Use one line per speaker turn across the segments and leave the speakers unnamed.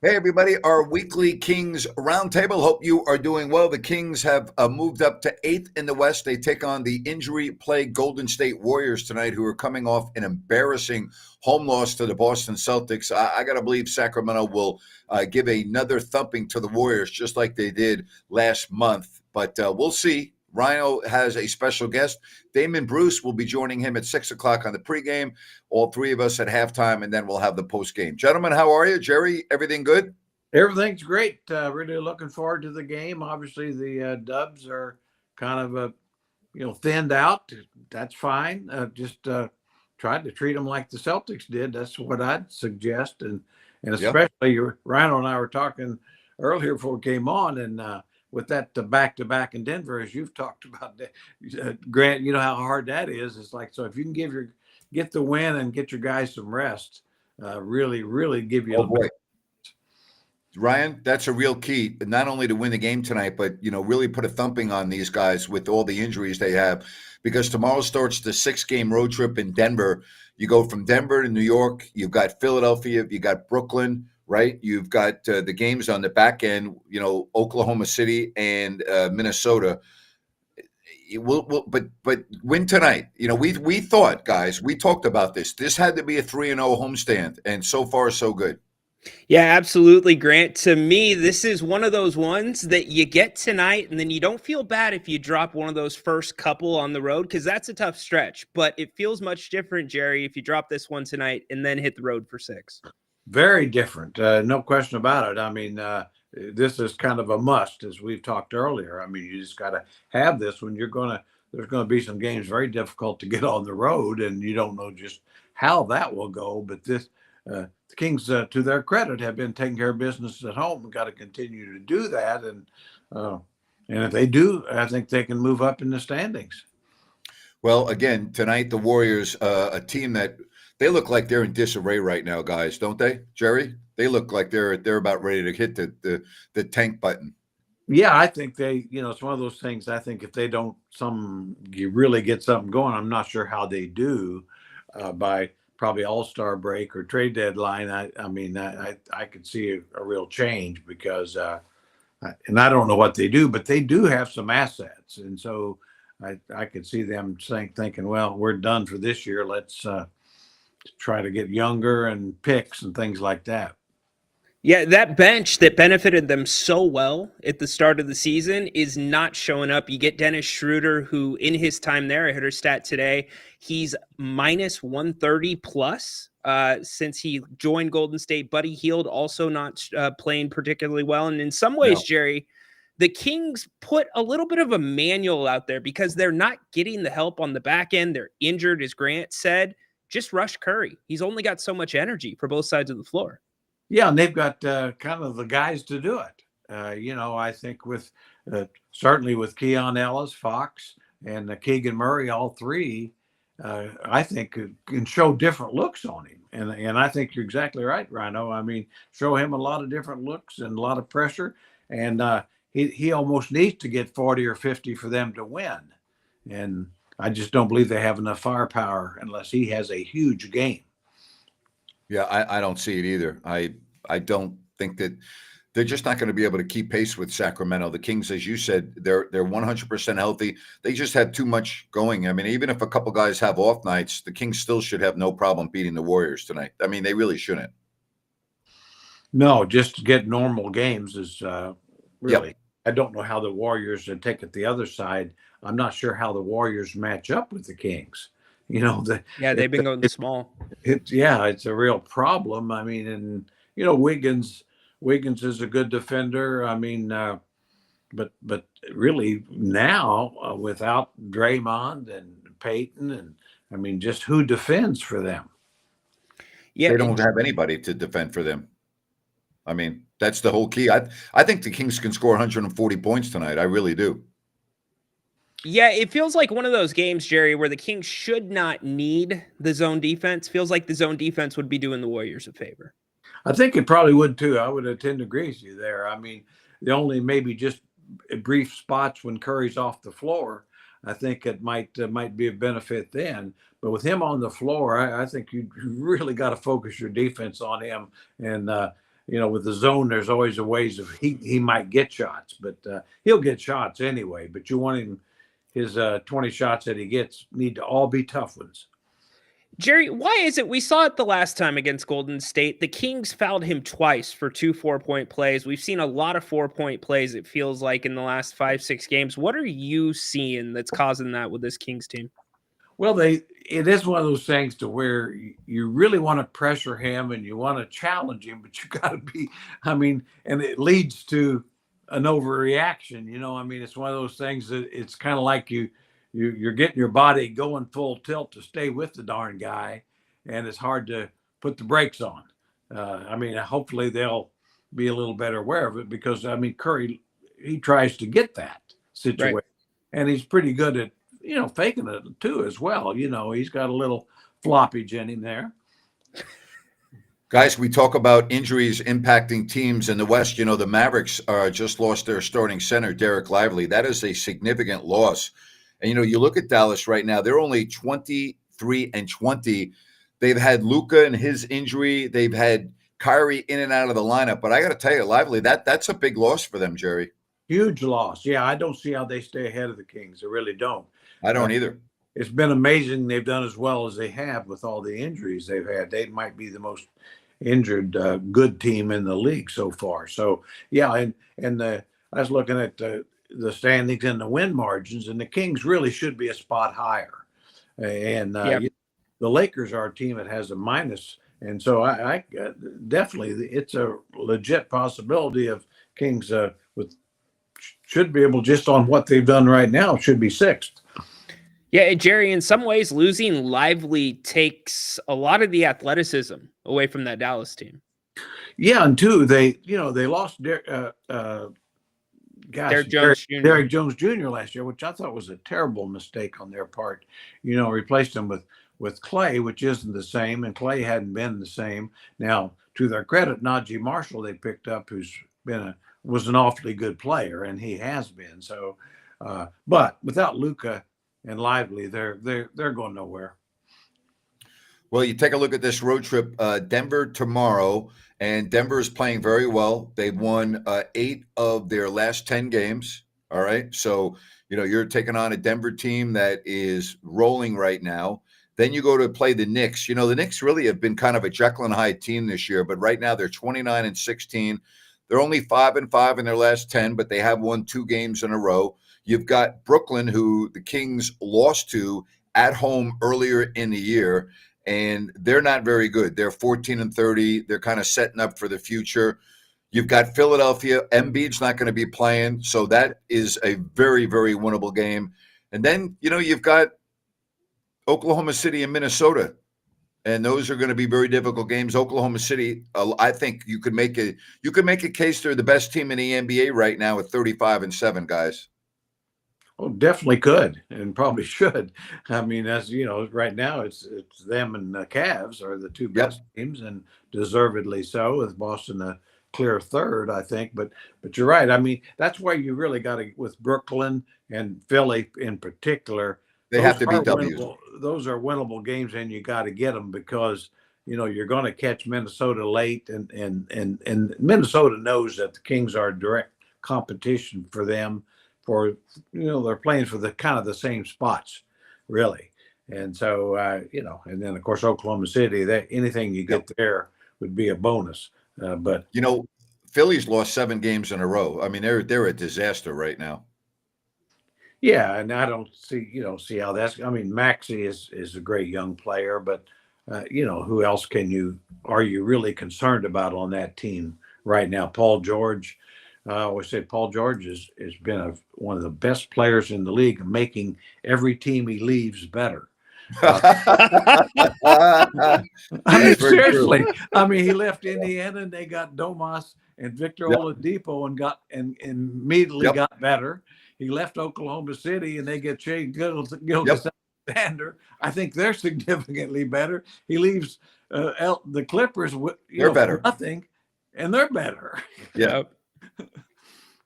Hey, everybody, our weekly Kings Roundtable. Hope you are doing well. The Kings have moved up to 8th in the West. They take on the injury-plagued Golden State Warriors tonight, who are coming off an embarrassing home loss to the Boston Celtics. I got to believe Sacramento will give another thumping to the Warriors, just like they did last month. But we'll see. Rhino has a special guest. Damon Bruce will be joining him at 6 o'clock on the pregame. All three of us at halftime, and then we'll have the postgame. Gentlemen, how are you? Jerry, everything good?
Everything's great. Really looking forward to the game. Obviously, the Dubs are kind of thinned out. That's fine. Just try to treat them like the Celtics did. That's what I'd suggest. And especially Rhino and I were talking earlier before we came on, and with that back-to-back in Denver, as you've talked about, Grant, you know how hard that is. It's like, so if you can get the win and get your guys some rest, really give you.
Oh boy, Ryan, that's a real key, not only to win the game tonight, but really put a thumping on these guys with all the injuries they have, because tomorrow starts the 6-game road trip in Denver. You go from Denver to New York. You've got Philadelphia. You got Brooklyn. Right, you've got the games on the back end. Oklahoma City and Minnesota. But win tonight. We thought, guys, we talked about this. This had to be a 3-0 homestand, and so far so good.
Yeah, absolutely, Grant. To me, this is one of those ones that you get tonight, and then you don't feel bad if you drop one of those first couple on the road, because that's a tough stretch. But it feels much different, Jerry, if you drop this one tonight and then hit the road for 6.
Very different, no question about it. I mean, this is kind of a must, as we've talked earlier. I mean, you just got to have this when there's going to be some games very difficult to get on the road, and you don't know just how that will go. But the Kings, to their credit, have been taking care of business at home and got to continue to do that. And if they do, I think they can move up in the standings.
Well, again, tonight the Warriors, a team that they look like they're in disarray right now, guys, don't they, Jerry? They look like they're about ready to hit the tank button.
Yeah, I think it's one of those things. I think if they don't you really get something going, I'm not sure how they do by probably All-Star break or trade deadline. I could see a real change because, and I don't know what they do, but they do have some assets, and so I could see them thinking, well, we're done for this year. Let's try to get younger and picks and things like that.
Yeah, that bench that benefited them so well at the start of the season is not showing up. You get Dennis Schroeder, who in his time there, I heard her stat today, he's minus 130 plus since he joined Golden State. Buddy Hield also not playing particularly well. And in some ways, Jerry, the Kings put a little bit of a manual out there because they're not getting the help on the back end. They're injured, as Grant said. Just rush Curry. He's only got so much energy for both sides of the floor.
Yeah, and they've got kind of the guys to do it. I think with certainly with Keon Ellis, Fox, and Keegan Murray, all three, I think can show different looks on him. And I think you're exactly right, Rhino. I mean, show him a lot of different looks and a lot of pressure. And he almost needs to get 40 or 50 for them to win. And I just don't believe they have enough firepower unless he has a huge game.
Yeah, I don't see it either. I don't think that they're just not going to be able to keep pace with Sacramento. The Kings, as you said, they're 100% healthy. They just have too much going. I mean, even if a couple guys have off nights, the Kings still should have no problem beating the Warriors tonight. I mean, they really shouldn't.
No, just to get normal games is really.
Yep.
I don't know how the Warriors take it the other side. I'm not sure how the Warriors match up with the Kings.
They've been going small.
It's a real problem. I mean, and Wiggins is a good defender. I mean, but really now without Draymond and Peyton, and I mean, just who defends for them?
Yeah, they don't have anybody to defend for them. I mean, that's the whole key. I think the Kings can score 140 points tonight. I really do.
Yeah, it feels like one of those games, Jerry, where the Kings should not need the zone defense. Feels like the zone defense would be doing the Warriors a favor.
I think it probably would too. I would tend to agree with you there. I mean, the only maybe just brief spots when Curry's off the floor, I think it might be a benefit then. But with him on the floor, I think you really got to focus your defense on him. And with the zone, there's always a ways of he might get shots, but he'll get shots anyway. But you want him, his 20 shots that he gets need to all be tough ones.
Jerry, why is it we saw it the last time against Golden State? The Kings fouled him twice for 2 4-point plays. We've seen a lot of 4-point plays, it feels like, in the last 5-6 games. What are you seeing that's causing that with this Kings team?
Well, it is one of those things to where you really want to pressure him and you want to challenge him, but you got to be, and it leads to an overreaction. It's one of those things that it's kind of like you're getting your body going full tilt to stay with the darn guy, and it's hard to put the brakes on. Hopefully they'll be a little better aware of it because, Curry, he tries to get that situation, right. And he's pretty good at, faking it too as well. He's got a little floppage in him there.
Guys, we talk about injuries impacting teams in the West. The Mavericks just lost their starting center, Derek Lively. That is a significant loss. And, you look at Dallas right now, they're only 23-20. They've had Luka and his injury. They've had Kyrie in and out of the lineup. But I got to tell you, Lively, that's a big loss for them, Jerry.
Huge loss. Yeah, I don't see how they stay ahead of the Kings. I really don't.
I don't either.
It's been amazing they've done as well as they have with all the injuries they've had. They might be the most injured good team in the league so far. So, yeah, and I was looking at the standings and the win margins, and the Kings really should be a spot higher. And the Lakers are a team that has a minus. And so I definitely, it's a legit possibility of Kings should be able, just on what they've done right now, should be sixth.
Yeah, Jerry, in some ways, losing Lively takes a lot of the athleticism away from that Dallas team.
Yeah, and two, they lost Derek Jones Jr. last year, which I thought was a terrible mistake on their part. Replaced him with Clay, which isn't the same, and Clay hadn't been the same. Now, to their credit, Najee Marshall they picked up, who's was an awfully good player, and he has been. So, but without Luka and Lively, they're going nowhere.
Well, you take a look at this road trip, Denver tomorrow, and Denver is playing very well. They've won 8 of their last 10 games. All right. So, you're taking on a Denver team that is rolling right now. Then you go to play the Knicks. The Knicks really have been kind of a Jekyll and Hyde team this year, but right now they're 29-16. They're only 5-5 in their last 10, but they have won 2 games in a row. You've got Brooklyn, who the Kings lost to at home earlier in the year, and they're not very good. They're 14-30. They're kind of setting up for the future. You've got Philadelphia. Embiid's not going to be playing, so that is a very, very winnable game. And then, you've got Oklahoma City and Minnesota, and those are going to be very difficult games. Oklahoma City, I think you could make a case they're the best team in the NBA right now at 35-7, guys.
Oh, definitely could and probably should. As right now it's them and the Cavs are the two best teams, and deservedly so, with Boston a clear third, I think. But you're right. That's why you really got to, with Brooklyn and Philly in particular,
they have to be W's.
Those are winnable games, and you got to get them because you're going to catch Minnesota late, and Minnesota knows that the Kings are direct competition for them. For they're playing for the kind of the same spots, really, and so and then of course Oklahoma City. That anything you get there would be a bonus. But
Philly's lost 7 games in a row. They're a disaster right now.
Yeah, and I don't see how that's. Maxey is a great young player, but who else are you really concerned about on that team right now? Paul George. I always say Paul George has been one of the best players in the league, making every team he leaves better. Seriously. He left Indiana and they got Domas and Victor Oladipo and immediately got better. He left Oklahoma City and they get Shea Gilgeous-Alexander. I think they're significantly better. He leaves the Clippers with
better.
Nothing, and they're better.
Yeah.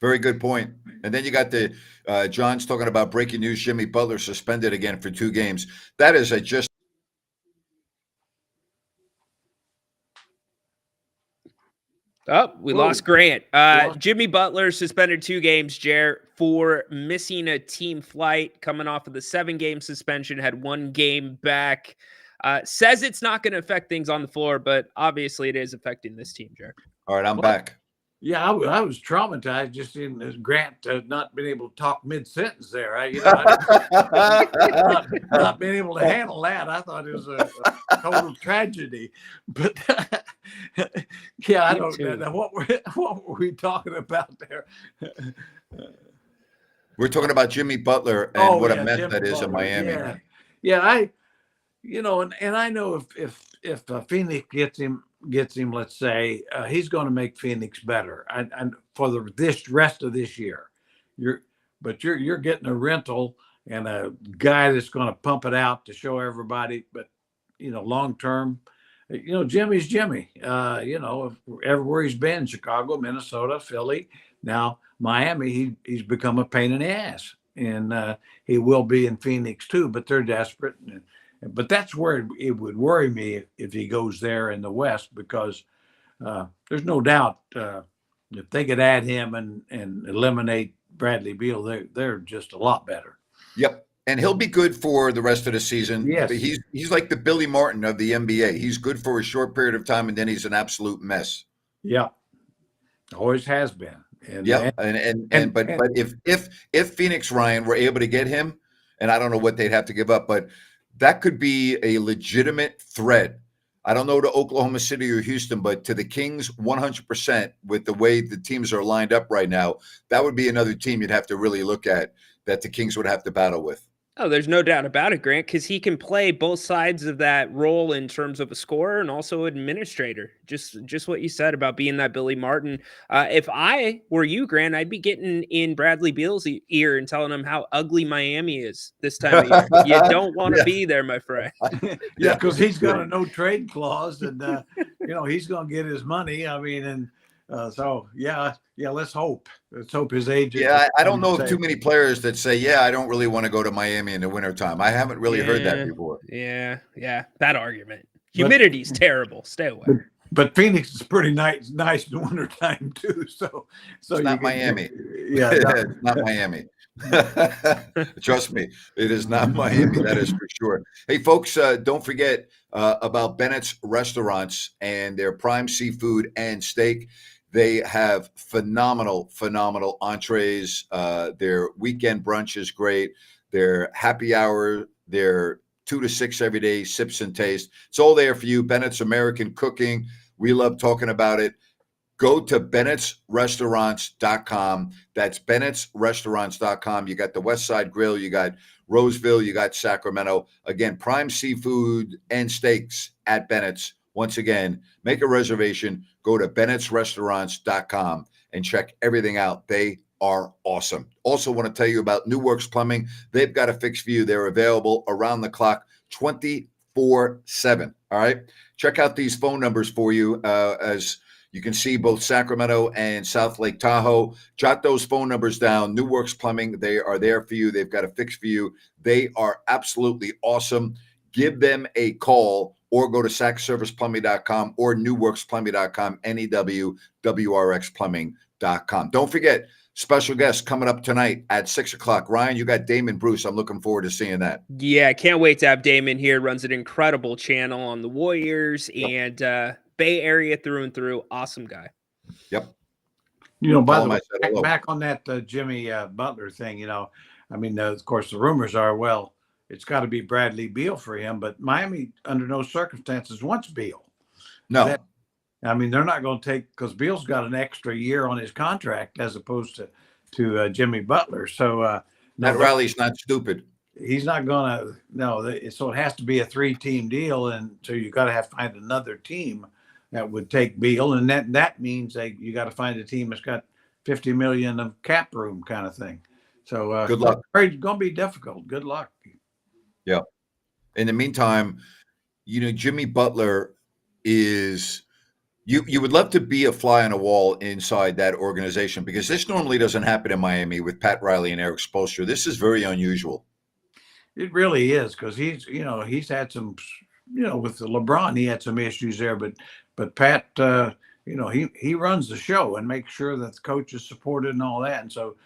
Very good point. And then you got the John's talking about breaking news. Jimmy Butler suspended again for 2 games. That is just.
Oh, we
Whoa.
lost Grant.
Lost.
Jimmy Butler suspended 2 games, Jer, for missing a team flight, coming off of the 7-game suspension, had 1 game back. Says it's not going to affect things on the floor, but obviously it is affecting this team, Jer.
All right, I'm
Well,
back.
Yeah, I was traumatized just in Grant not being able to talk mid-sentence there. Not being able to handle that. I thought it was a total tragedy. But yeah, I don't know what were we talking about there.
We're talking about Jimmy Butler and what a mess
Jimmy
that is
Butler.
in Miami.
Yeah. And I know if Phoenix gets him, let's say, he's going to make Phoenix better. And for the rest of this year, you're getting a rental and a guy that's going to pump it out to show everybody. But long term, Jimmy's Jimmy. Everywhere he's been, Chicago, Minnesota, Philly, now Miami, he's become a pain in the ass, and he will be in Phoenix too. But they're desperate. But that's where it would worry me if he goes there in the West, because there's no doubt if they could add him and eliminate Bradley Beal, they're just a lot better.
Yep. And he'll be good for the rest of the season.
Yes.
He's like the Billy Martin of the NBA. He's good for a short period of time, and then he's an absolute mess.
Yeah. Always has been.
But if Phoenix, Ryan, were able to get him, and I don't know what they'd have to give up, but that could be a legitimate threat. I don't know to Oklahoma City or Houston, but to the Kings, 100% with the way the teams are lined up right now, that would be another team you'd have to really look at that the Kings would have to battle with.
Oh, there's no doubt about it, Grant, because he can play both sides of that role in terms of a scorer and also administrator. Just what you said about being that Billy Martin. If I were you, Grant, I'd be getting in Bradley Beal's ear and telling him how ugly Miami is this time of year. You don't want to be there, my friend.
Yeah, because he's got a no trade clause, and he's going to get his money. I mean, and so let's hope. Let's hope his agent.
Yeah, I don't know of too many players that say, I don't really want to go to Miami in the wintertime. I haven't really heard that before.
Yeah, that argument. Humidity's terrible. Stay away.
But Phoenix is pretty nice in the wintertime too. So
it's not Miami.
Yeah,
it's not Miami. Trust me, it is not Miami. That is for sure. Hey, folks, don't forget about Bennett's Restaurants and their prime seafood and steak. They have phenomenal entrees. Their weekend brunch is great. Their happy hour, their 2 to 6 every day, sips and taste. It's all there for you. Bennett's American Cooking. We love talking about it. Go to Bennett'sRestaurants.com. That's Bennett'sRestaurants.com. You got the West Side Grill. You got Roseville. You got Sacramento. Again, prime seafood and steaks at Bennett's. Once again, make a reservation. Go to Bennett'sRestaurants.com and check everything out. They are awesome. Also want to tell you about New Works Plumbing. They've got a fix for you. They're available around the clock 24/7. All right. Check out these phone numbers for you as you can see both Sacramento and South Lake Tahoe. Jot those phone numbers down. New Works Plumbing, they are there for you. They've got a fix for you. They are absolutely awesome. Give them a call or go to sackserviceplumbing.com or newworksplumbing.com, NEWWRXplumbing.com. Don't forget, special guest coming up tonight at 6 o'clock. Ryan, you got Damon Bruce. I'm looking forward to seeing that.
Yeah, can't wait to have Damon here. Runs an incredible channel on the Warriors and Bay Area through and through. Awesome guy.
Yep.
By the way, back on that Jimmy Butler thing, of course, the rumors are, well, it's got to be Bradley Beal for him, but Miami, under no circumstances, wants Beal.
No.
They're not going to take, because Beal's got an extra year on his contract as opposed to Jimmy Butler. So
Pat Riley's not stupid.
He's not going to, so it has to be a 3-team deal. And so you got to find another team that would take Beal. And that means you got to find a team that's got $50 million of cap room kind of thing. So
good luck.
It's going to be difficult. Good luck.
Yeah. In the meantime, Jimmy Butler is you would love to be a fly on a wall inside that organization, because this normally doesn't happen in Miami with Pat Riley and Eric Spoelstra. This is very unusual.
It really is, because he's had some, with LeBron, he had some issues there, but Pat, he runs the show and makes sure that the coach is supported and all that. And so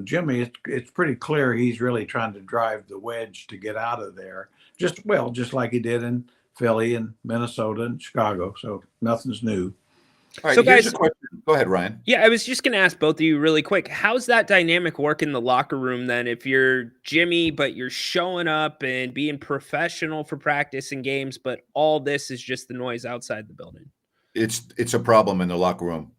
Jimmy, it's pretty clear he's really trying to drive the wedge to get out of there. Just like he did in Philly and Minnesota and Chicago. So nothing's new.
All right,
So,
here's
guys,
a question. Go ahead, Ryan.
Yeah, I was just going to ask both of you really quick. How's that dynamic work in the locker room then? If you're Jimmy, but you're showing up and being professional for practice and games, but all this is just the noise outside the building.
It's a problem in the locker room,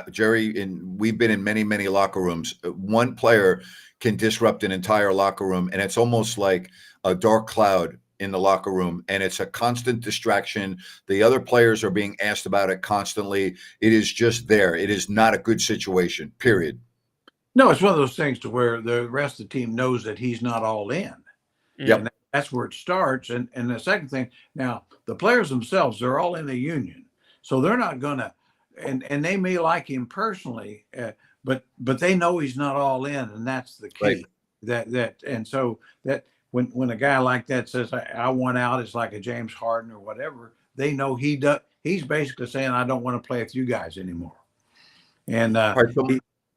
Jerry. And we've been in many locker rooms. One player can disrupt an entire locker room, and it's almost like a dark cloud in the locker room, and it's a constant distraction. The other players are being asked about it constantly. It is just there. It is not a good situation, period.
No, it's one of those things to where the rest of the team knows that he's not all in.
Yep.
And that's where it starts. And the second thing, now the players themselves, they're all in the union. So they're not going to, and they may like him personally, but they know he's not all in. And that's the key.
Right.
And so that, when a guy like that says, I want out, it's like a James Harden or whatever, they know he's basically saying, I don't want to play with you guys anymore. And
Right, so,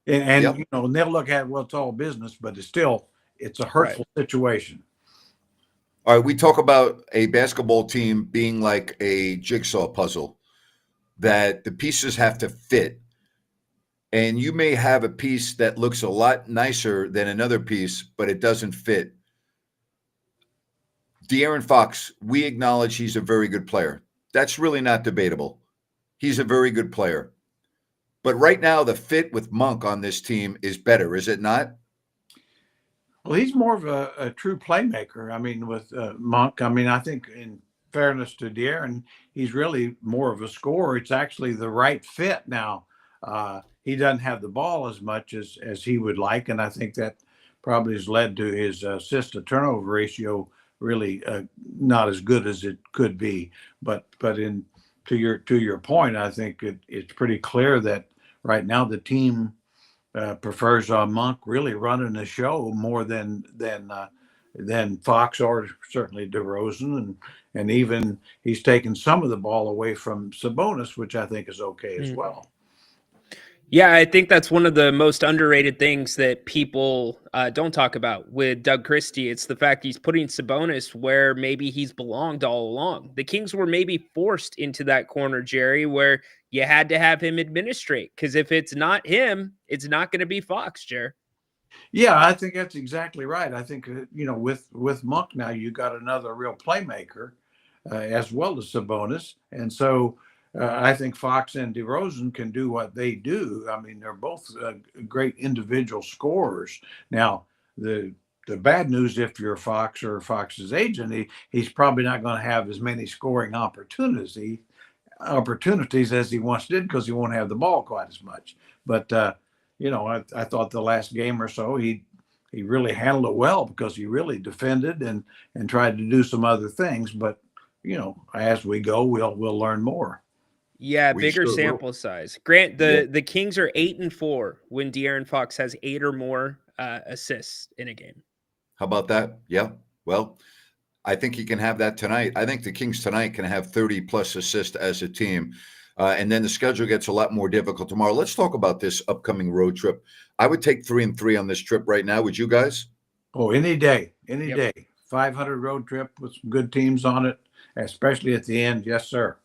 and they'll look at, well, it's all business, but it's a hurtful situation.
all right, we talk about a basketball team being like a jigsaw puzzle, that the pieces have to fit. And you may have a piece that looks a lot nicer than another piece, but it doesn't fit. De'Aaron Fox, we acknowledge he's a very good player. That's really not debatable. He's a very good player. But right now, the fit with Monk on this team is better, is it not?
Well, he's more of a true playmaker. I mean, with Monk, I think in fairness to De'Aaron, he's really more of a scorer. It's actually the right fit now. He doesn't have the ball as much as he would like, and I think that probably has led to his assist to turnover ratio really not as good as it could be. But to your point, I think it's pretty clear that right now the team prefers Monk really running the show more than Fox or certainly DeRozan, and even he's taken some of the ball away from Sabonis, which I think is okay as well.
Yeah, I think that's one of the most underrated things that people don't talk about with Doug Christie. It's the fact he's putting Sabonis where maybe he's belonged all along. The Kings were maybe forced into that corner, Jerry, where you had to have him administrate, because if it's not him, it's not going to be Fox, Jerry.
Yeah, I think that's exactly right. I think, with Monk now, you got another real playmaker as well as Sabonis. And so I think Fox and DeRozan can do what they do. I mean, they're both great individual scorers. Now, the bad news, if you're Fox or Fox's agent, he's probably not going to have as many scoring opportunities as he once did, because he won't have the ball quite as much. But I thought the last game or so he really handled it well, because he really defended and tried to do some other things. But as we go, we'll learn more.
Yeah, bigger sample size. Grant, the Kings are 8-4 when De'Aaron Fox has 8 or more assists in a game.
How about that? Yeah. Well, I think he can have that tonight. I think the Kings tonight can have 30-plus assists as a team. And then the schedule gets a lot more difficult tomorrow. Let's talk about this upcoming road trip. I would take 3-3 on this trip right now. Would you guys?
Oh, any day. 500 road trip with some good teams on it, especially at the end. Yes, sir.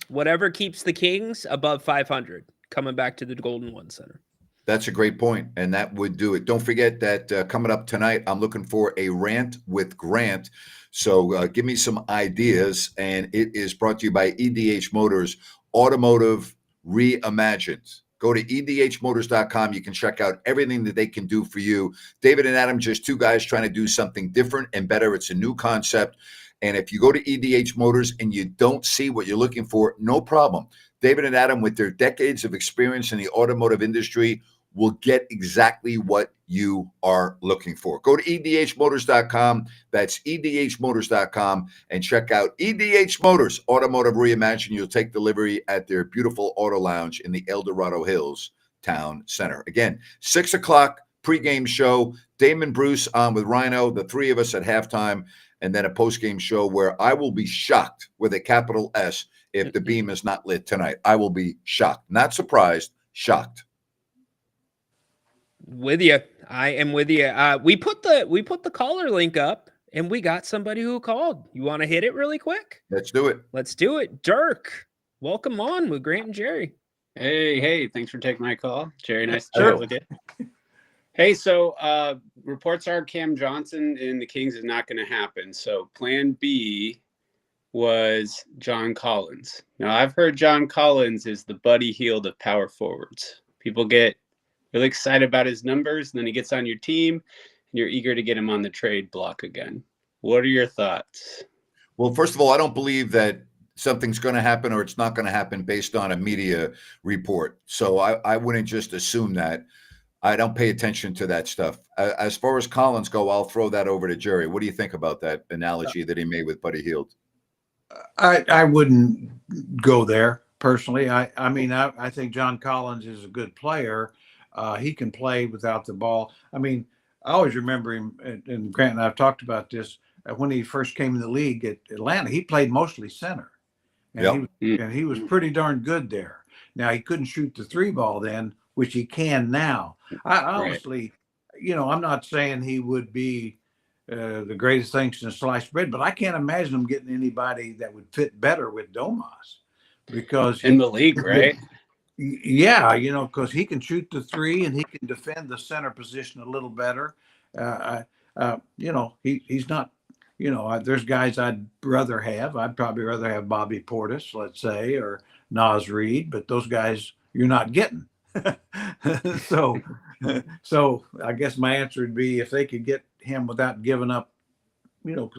Whatever keeps the Kings above 500 coming back to the Golden One Center.
That's a great point, and that would do it. Don't forget that coming up tonight, I'm looking for a rant with Grant. So give me some ideas, and it is brought to you by EDH Motors, Automotive Reimagined. Go to edhmotors.com. You can check out everything that they can do for you. David and Adam, just two guys trying to do something different and better. It's a new concept. And if you go to EDH Motors and you don't see what you're looking for, no problem. David and Adam, with their decades of experience in the automotive industry, will get exactly what you are looking for. Go to edhmotors.com. That's edhmotors.com, and check out EDH Motors, Automotive Reimagined. You'll take delivery at their beautiful auto lounge in the El Dorado Hills Town Center. Again, 6 o'clock pregame show. Damon Bruce on with Rhino, the three of us at halftime. and then a post-game show where I will be shocked with a capital S if the beam is not lit tonight. I will be shocked. Not surprised, shocked.
With you. I am with you. We put the caller link up and we got somebody who called. You want to hit it really quick?
Let's do it.
Let's do it. Dirk, welcome on with Grant and Jerry.
Hey, thanks for taking my call. Jerry, nice to chat with you. Hey, so reports are Cam Johnson in the Kings is not going to happen. So plan B was John Collins. Now, I've heard John Collins is the Buddy Hield of power forwards. People get really excited about his numbers, and then he gets on your team, and you're eager to get him on the trade block again. What are your thoughts?
Well, first of all, I don't believe that something's going to happen or it's not going to happen based on a media report. So I wouldn't just assume that. I don't pay attention to that stuff. As far as Collins go, I'll throw that over to Jerry. What do you think about that analogy that he made with Buddy Hield?
I wouldn't go there personally. I mean, I think John Collins is a good player. He can play without the ball. I mean, I always remember him, and Grant and I've talked about this, when he first came in the league at Atlanta, he played mostly center. And he was pretty darn good there. Now, he couldn't shoot the three ball then, which he can now. I honestly, I'm not saying he would be the greatest thing since sliced bread, but I can't imagine him getting anybody that would fit better with Domas, because
in the league, right?
Yeah, because he can shoot the three and he can defend the center position a little better. He's not. There's guys I'd rather have. I'd probably rather have Bobby Portis, let's say, or Naz Reid, but those guys you're not getting. So I guess my answer would be, if they could get him without giving up, any of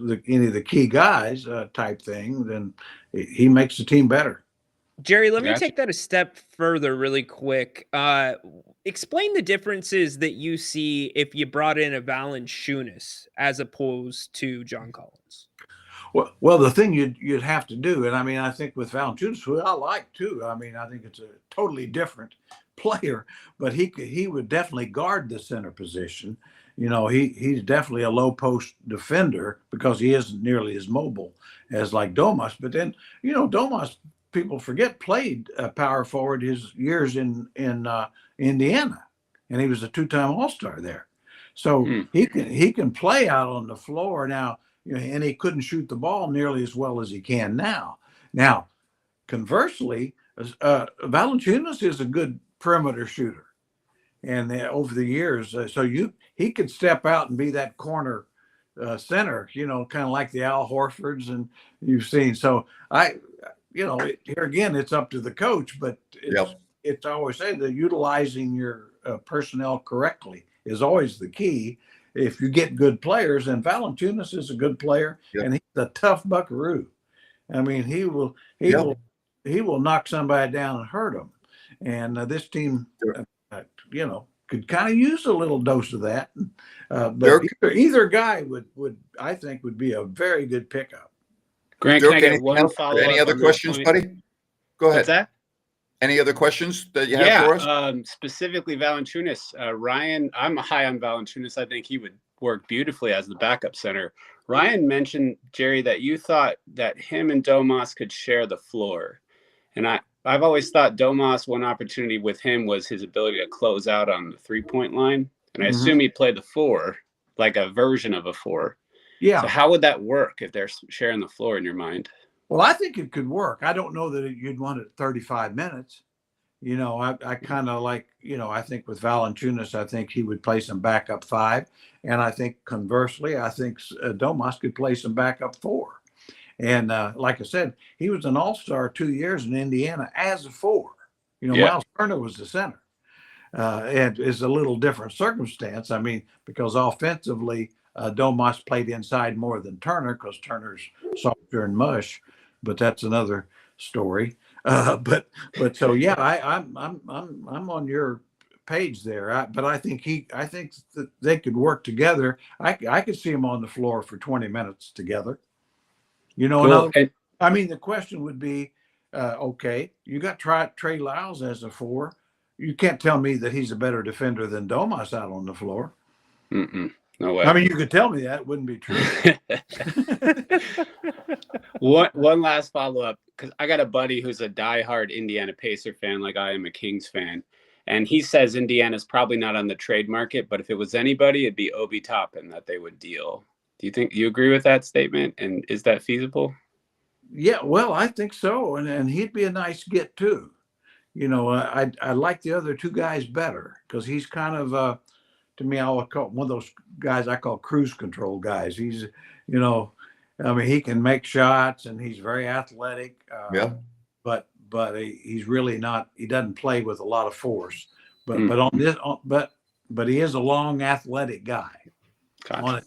the key guys type thing, then he makes the team better.
Jerry, let me take that a step further really quick. Explain the differences that you see if you brought in a Valanciunas as opposed to John Collins.
Well, the thing you'd have to do, and I mean, I think with Valanciunas, who I like too. I mean, I think it's a totally different player, but he would definitely guard the center position. He's definitely a low post defender because he isn't nearly as mobile as like Domas. But then, Domas, people forget, played power forward his years in Indiana, and he was a two-time All-Star there. So he can play out on the floor now, and he couldn't shoot the ball nearly as well as he can now. Now, conversely, Valanciunas is a good perimeter shooter, and over the years, he could step out and be that corner center, kind of like the Al Horfords and you've seen. So here again, it's up to the coach, but it's always said that utilizing your personnel correctly is always the key. If you get good players, and Valanciunas is a good player, and he's a tough buckaroo. I mean, he will knock somebody down and hurt them. And this team, could kind of use a little dose of that. But either guy would I think would be a very good pickup.
Grant,
Dirk,
can I get one follow-up?
Any other questions, buddy? Go ahead.
What's that?
Any other questions that you have for us?
Specifically Valanciunas. Ryan, I'm high on Valanciunas. I think he would work beautifully as the backup center. Ryan mentioned, Jerry, that you thought that him and Domas could share the floor. And I've always thought Domas, one opportunity with him was his ability to close out on the three-point line. And I assume he played the four, like a version of a four.
Yeah.
So how would that work if they're sharing the floor in your mind?
Well, I think it could work. I don't know that you'd want it 35 minutes. I kind of like, I think with Valanciunas, I think he would play some backup five. And I think conversely, I think Domas could play some backup four. And like I said, he was an all-star 2 years in Indiana as a four. Miles Turner was the center. And it's a little different circumstance. I mean, because offensively, Domas played inside more than Turner because Turner's softer and mush, but that's another story. But so I'm on your page there. But I think that they could work together. I could see them on the floor for 20 minutes together.
Cool.
I mean, the question would be, okay, you got Trey Lyles as a four. You can't tell me that he's a better defender than Domas out on the floor.
No way.
I mean, you could tell me that, it wouldn't be true.
One last follow-up, because I got a buddy who's a diehard Indiana Pacer fan, like I am a Kings fan, and he says Indiana's probably not on the trade market, but if it was anybody, it'd be Obi Toppin that they would deal. Do you agree with that statement, and is that feasible?
Yeah, well, I think so, and he'd be a nice get too. You know, I like the other two guys better because he's kind of, to me, I would call one of those guys I call cruise control guys. He's, you know, I mean, he can make shots and he's very athletic.
Yeah.
But he's really not. He doesn't play with a lot of force. But
Mm.
but on this, but he is a long athletic guy.
Gotcha.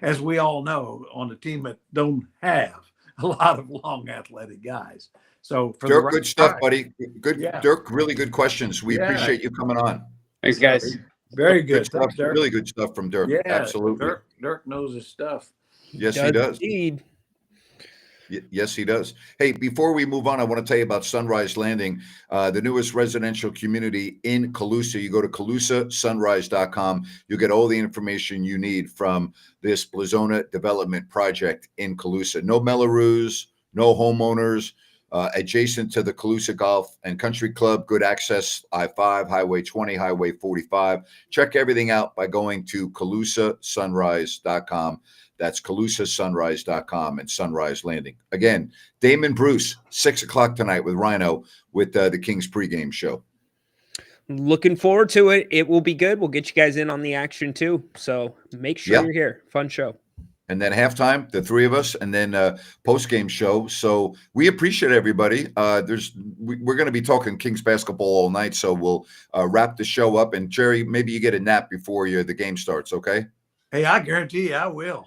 As we all know, on a team that don't have a lot of long athletic guys. So for
Dirk,
the right
good stuff,
guy,
buddy. Good,
Yeah.
Dirk. Really good questions. We
Yeah.
appreciate you coming on.
Thanks, guys.
Very good.
stuff.
Thanks, Dirk.
Really good stuff from Dirk.
Yeah,
Absolutely.
Dirk knows his stuff.
Yes, he does.
Indeed.
Yes, he does. Hey, before we move on, I want to tell you about Sunrise Landing, the newest residential community in Colusa. You go to ColusaSunrise.com. You'll get all the information you need from this Blazona development project in Colusa. No Mellorews, no homeowners, adjacent to the Colusa Golf and Country Club. Good access, I-5, Highway 20, Highway 45. Check everything out by going to ColusaSunrise.com. That's ColusaSunrise.com and Sunrise Landing. Again, Damon Bruce, 6 o'clock tonight with Rhino with the Kings pregame show.
Looking forward to it. It will be good. We'll get you guys in on the action too. So make sure you're here. Fun show.
And then halftime, the three of us, and then post-game show. So we appreciate everybody. We're going to be talking Kings basketball all night, so we'll wrap the show up. And Jerry, maybe you get a nap before the game starts, okay?
Hey, I guarantee you I will.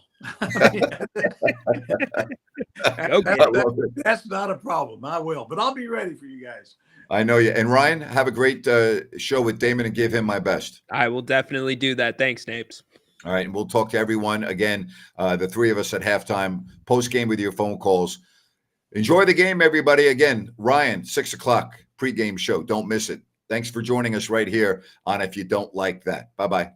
That's not a problem. I will, but I'll be ready for you guys.
I know you. And Ryan, have a great show with Damon and give him my best.
I will definitely do that. Thanks, Napes.
All right. And we'll talk to everyone again, the three of us at halftime, post game with your phone calls. Enjoy the game, everybody. Again, Ryan, 6 o'clock pregame show. Don't miss it. Thanks for joining us right here on If You Don't Like That. Bye-bye.